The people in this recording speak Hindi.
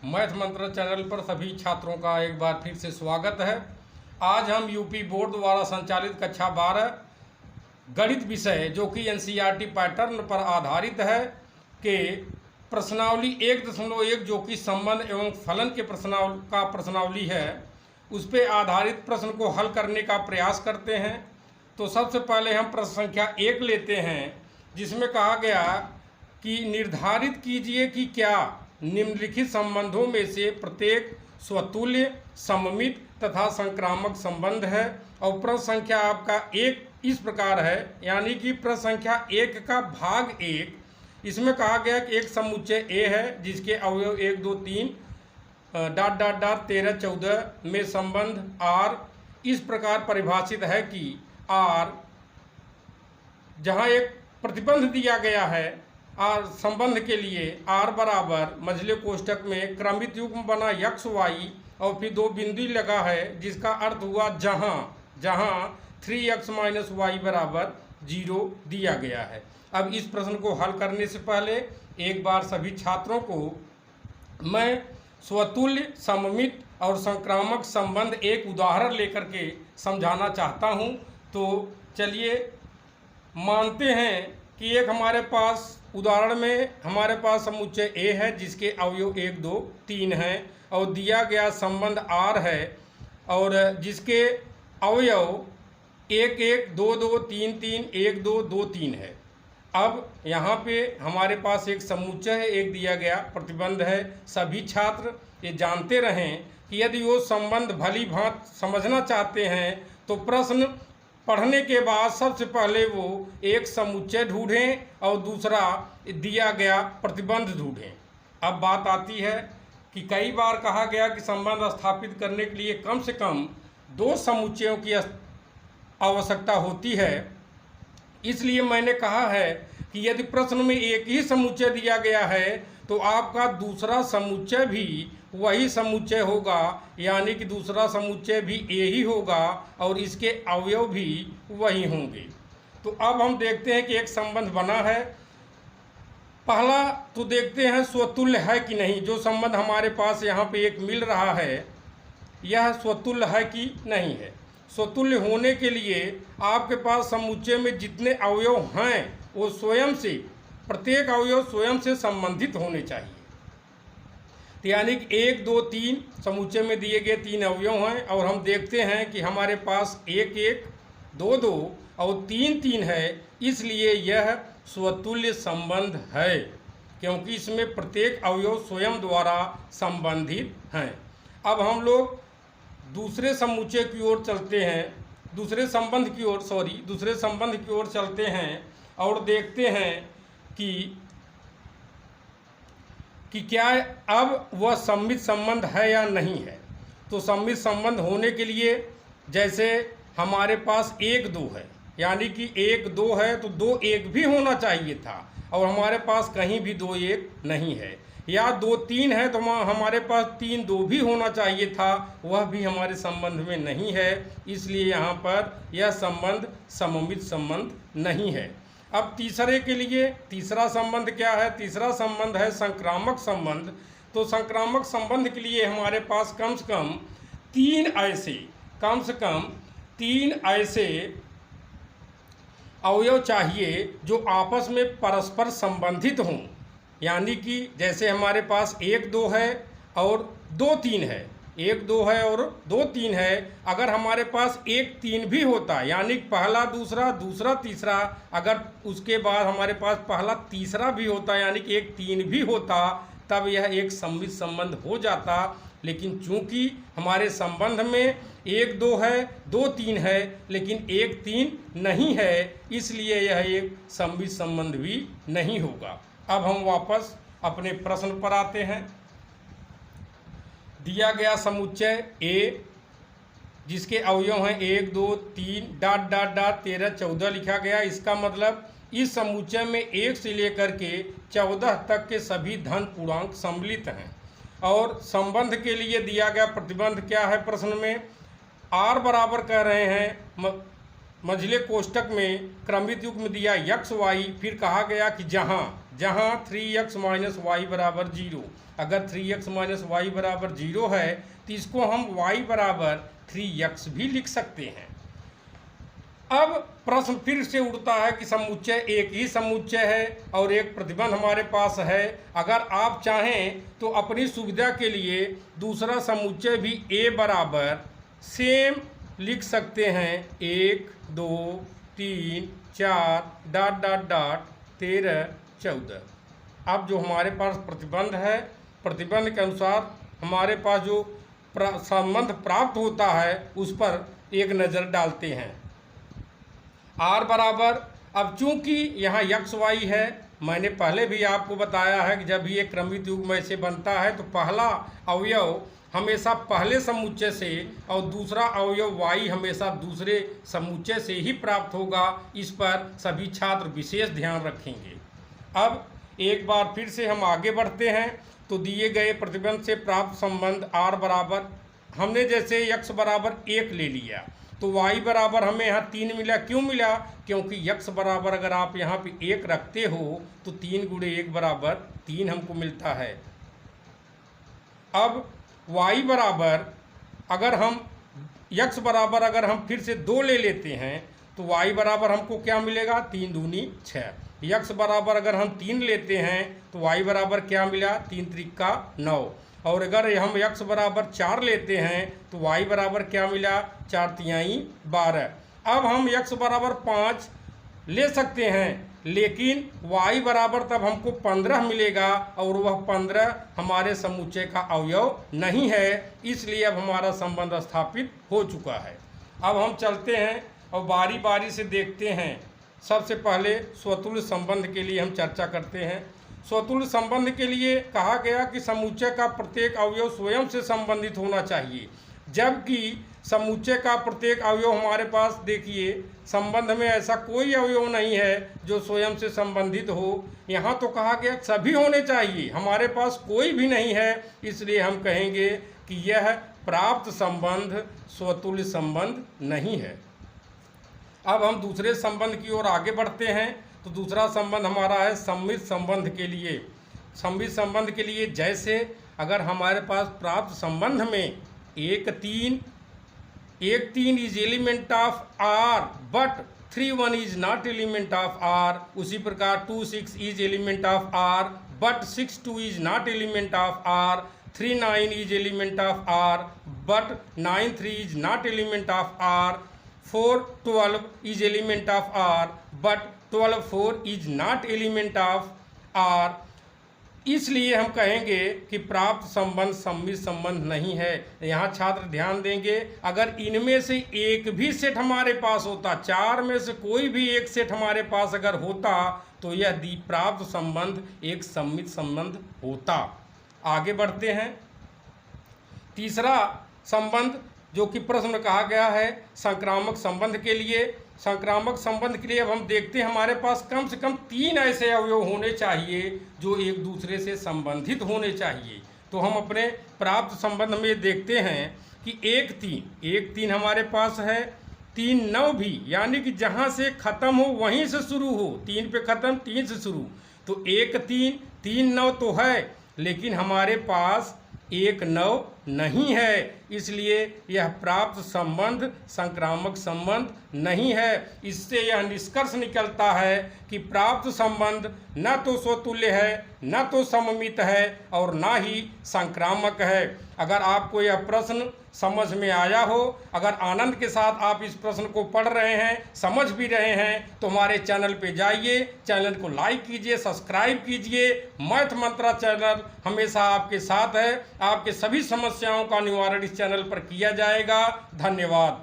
मैथ मंत्र चैनल पर सभी छात्रों का एक बार फिर से स्वागत है। आज हम यूपी बोर्ड द्वारा संचालित कक्षा 12 गणित विषय जो कि एनसीईआरटी पैटर्न पर आधारित है के प्रश्नावली 1.1 जो कि संबंध एवं फलन के प्रश्नावली है, उस पर आधारित प्रश्न को हल करने का प्रयास करते हैं। तो सबसे पहले हम प्रश्न संख्या 1 लेते हैं, जिसमें कहा गया कि निर्धारित कीजिए कि क्या निम्नलिखित संबंधों में से प्रत्येक स्वतुल्य, सममित तथा संक्रामक संबंध है। और प्रश्न संख्या आपका 1 इस प्रकार है, यानी कि प्रश्न संख्या 1 का भाग 1, इसमें कहा गया कि एक समुच्चय ए है जिसके अवयव 1 2 3 ... 13 14 में संबंध आर इस प्रकार परिभाषित है कि आर, जहाँ एक प्रतिबंध दिया गया है आर संबंध के लिए, आर बराबर मझले कोष्ठक में क्रमित युग्म बना यक्स वाई और फिर 2 बिंदु लगा है, जिसका अर्थ हुआ जहाँ 3x - y बराबर 0 दिया गया है। अब इस प्रश्न को हल करने से पहले एक बार सभी छात्रों को मैं स्वतुल्य, सममित और संक्रामक संबंध एक उदाहरण लेकर के समझाना चाहता हूं। तो चलिए मानते हैं कि एक हमारे पास उदाहरण में हमारे पास समुच्चय ए है जिसके अवयव 1 2 3 हैं और दिया गया संबंध आर है और जिसके अवयव 1 1 2 2 3 3 1 2 2 3 है। अब यहाँ पे हमारे पास एक समुच्चय है, एक दिया गया प्रतिबंध है। सभी छात्र ये जानते रहें कि यदि वो संबंध भली भांति समझना चाहते हैं तो प्रश्न पढ़ने के बाद सबसे पहले वो एक समुच्चय ढूंढें और दूसरा दिया गया प्रतिबंध ढूंढें। अब बात आती है कि कई बार कहा गया कि संबंध स्थापित करने के लिए कम से कम 2 समुच्चयों की आवश्यकता होती है। इसलिए मैंने कहा है कि यदि प्रश्न में एक ही समुच्चय दिया गया है तो आपका दूसरा समुच्चय भी वही समुच्चय होगा, यानी कि दूसरा समुच्चय भी ए ही होगा और इसके अवयव भी वही होंगे। तो अब हम देखते हैं कि एक संबंध बना है। पहला तो देखते हैं स्वतुल्य है कि नहीं। जो संबंध हमारे पास यहाँ पे एक मिल रहा है, यह स्वतुल्य है कि नहीं है। स्वतुल्य होने के लिए आपके पास समुच्चय में जितने अवयव हैं वो स्वयं से, प्रत्येक अवयव स्वयं से संबंधित होने चाहिए। यानी कि 1 2 3 समुच्चय में दिए गए 3 अवयव हैं और हम देखते हैं कि हमारे पास 1 1 2 2 और 3 3 है, इसलिए यह स्वतुल्य संबंध है क्योंकि इसमें प्रत्येक अवयव स्वयं द्वारा संबंधित हैं। अब हम लोग दूसरे समुच्चय की ओर चलते हैं, दूसरे संबंध की ओर चलते हैं और देखते हैं कि क्या अब वह सममित संबंध है या नहीं है। तो सममित संबंध होने के लिए जैसे हमारे पास 1 2 है, यानी कि 1 2 है तो 2 1 भी होना चाहिए था और हमारे पास कहीं भी 2 1 नहीं है। या 2 3 है तो हमारे पास 3 2 भी होना चाहिए था, वह भी हमारे संबंध में नहीं है, इसलिए यहाँ पर यह संबंध सममित संबंध नहीं है। अब तीसरे के लिए तीसरा संबंध क्या है? तीसरा संबंध है संक्रामक संबंध। तो संक्रामक संबंध के लिए हमारे पास कम से कम 3 ऐसे अवयव चाहिए जो आपस में परस्पर संबंधित हों। यानी कि जैसे हमारे पास 1 2 है और 2 3 है, 1 2 है और 2 3 है। अगर हमारे पास 1 3 भी होता, यानी पहला दूसरा दूसरा तीसरा, अगर उसके बाद हमारे पास पहला तीसरा भी होता यानी कि 1 3 भी होता, तब यह एक सममित संबंध हो जाता। लेकिन चूंकि हमारे संबंध में 1 2 है 2 3 है लेकिन 1 3 नहीं है, इसलिए यह एक सममित संबंध भी नहीं होगा। अब हम वापस अपने प्रश्न पर आते हैं। दिया गया समुच्चय ए जिसके अवयव हैं 1 2 3 ... 13 14 लिखा गया। इसका मतलब इस समुच्चय में 1 से लेकर के 14 तक के सभी धन पूर्णांक सम्मिलित हैं। और संबंध के लिए दिया गया प्रतिबंध क्या है? प्रश्न में आर बराबर कह रहे हैं मझले कोष्ठक में क्रमित युग्म दिया यक्स वाई, फिर कहा गया कि जहाँ 3x माइनस वाई बराबर 0। अगर 3x माइनस वाई बराबर 0 है तो इसको हम y बराबर 3x भी लिख सकते हैं। अब प्रश्न फिर से उठता है कि समुच्चय एक ही समुच्चय है और एक प्रतिबंध हमारे पास है। अगर आप चाहें तो अपनी सुविधा के लिए दूसरा समुच्चय भी a बराबर सेम लिख सकते हैं, 1 2 3 4 डॉट डॉट डॉट 13 14। अब जो हमारे पास प्रतिबंध है, प्रतिबंध के अनुसार हमारे पास जो संबंध प्राप्त होता है उस पर एक नज़र डालते हैं। r बराबर, अब चूंकि यहाँ x y है, मैंने पहले भी आपको बताया है कि जब भी एक क्रमित युग्म ऐसे बनता है तो पहला अवयव हमेशा पहले समुच्चय से और दूसरा अवयव y हमेशा दूसरे समुच्चय से ही प्राप्त होगा। इस पर सभी छात्र विशेष ध्यान रखेंगे। अब एक बार फिर से हम आगे बढ़ते हैं तो दिए गए प्रतिबंध से प्राप्त संबंध r बराबर, हमने जैसे x बराबर 1 ले लिया तो y बराबर हमें यहाँ 3 मिला। क्यों मिला? क्योंकि x बराबर अगर आप यहाँ पे 1 रखते हो तो 3 गुणे 1 बराबर 3 हमको मिलता है। अब y बराबर अगर हम x बराबर अगर हम फिर से 2 ले लेते हैं तो y बराबर हमको क्या मिलेगा? 3 दूनी 6। x बराबर अगर हम 3 लेते हैं तो y बराबर क्या मिला? 3 त्रिका 9। और अगर हम x बराबर 4 लेते हैं तो y बराबर क्या मिला? 4 तिहाई 12। अब हम x बराबर 5 ले सकते हैं लेकिन y बराबर तब हमको 15 मिलेगा और वह 15 हमारे समुच्चय का अवयव नहीं है, इसलिए अब हमारा संबंध स्थापित हो चुका है। अब हम चलते हैं और बारी बारी से देखते हैं। सबसे पहले स्वतुल्य संबंध के लिए हम चर्चा करते हैं। स्वतुल्य संबंध के लिए कहा गया कि समुच्चय का प्रत्येक अवयव स्वयं से संबंधित होना चाहिए, जबकि समुच्चय का प्रत्येक अवयव हमारे पास देखिए संबंध में ऐसा कोई अवयव नहीं है जो स्वयं से संबंधित हो। यहाँ तो कहा गया सभी होने चाहिए, हमारे पास कोई भी नहीं है, इसलिए हम कहेंगे कि यह प्राप्त संबंध स्वतुल्य संबंध नहीं है। अब हम दूसरे संबंध की ओर आगे बढ़ते हैं तो दूसरा संबंध हमारा है सममित संबंध के लिए। सममित संबंध के लिए जैसे अगर हमारे पास प्राप्त संबंध में 1 3 is element of r but 3 1 is not element of r, उसी प्रकार 2 6 is element of r but 6 2 is not element of r, 3 9 is element of r but 9 3 is not element of r, 4 12 is element of r but 12 4 is not element of r। इसलिए हम कहेंगे कि प्राप्त संबंध सममित संबंध नहीं है। यहाँ छात्र ध्यान देंगे, अगर इनमें से एक भी सेट हमारे पास होता, 4 में से कोई भी एक सेट हमारे पास अगर होता तो यह प्राप्त संबंध एक सममित संबंध होता। आगे बढ़ते हैं। तीसरा संबंध जो कि प्रश्न में कहा गया है संक्रामक संबंध के लिए। संक्रामक संबंध के लिए अब हम देखते हैं हमारे पास कम से कम 3 ऐसे अवयव होने चाहिए जो एक दूसरे से संबंधित होने चाहिए। तो हम अपने प्राप्त संबंध में देखते हैं कि 1 3 हमारे पास है, 3 9 भी, यानी कि जहाँ से ख़त्म हो वहीं से शुरू हो, 3 पे ख़त्म 3 से शुरू। तो 1 3 9 तो है लेकिन हमारे पास 1 9 नहीं है, इसलिए यह प्राप्त संबंध संक्रामक संबंध नहीं है। इससे यह निष्कर्ष निकलता है कि प्राप्त संबंध न तो स्वतुल्य है, न तो सममित है और न ही संक्रामक है। अगर आपको यह प्रश्न समझ में आया हो, अगर आनंद के साथ आप इस प्रश्न को पढ़ रहे हैं, समझ भी रहे हैं, तो हमारे चैनल पे जाइए, चैनल को लाइक कीजिए, सब्सक्राइब कीजिए। मैथ मंत्रा चैनल हमेशा आपके साथ है, आपके सभी समस्याओं का निवारण इस चैनल पर किया जाएगा। धन्यवाद।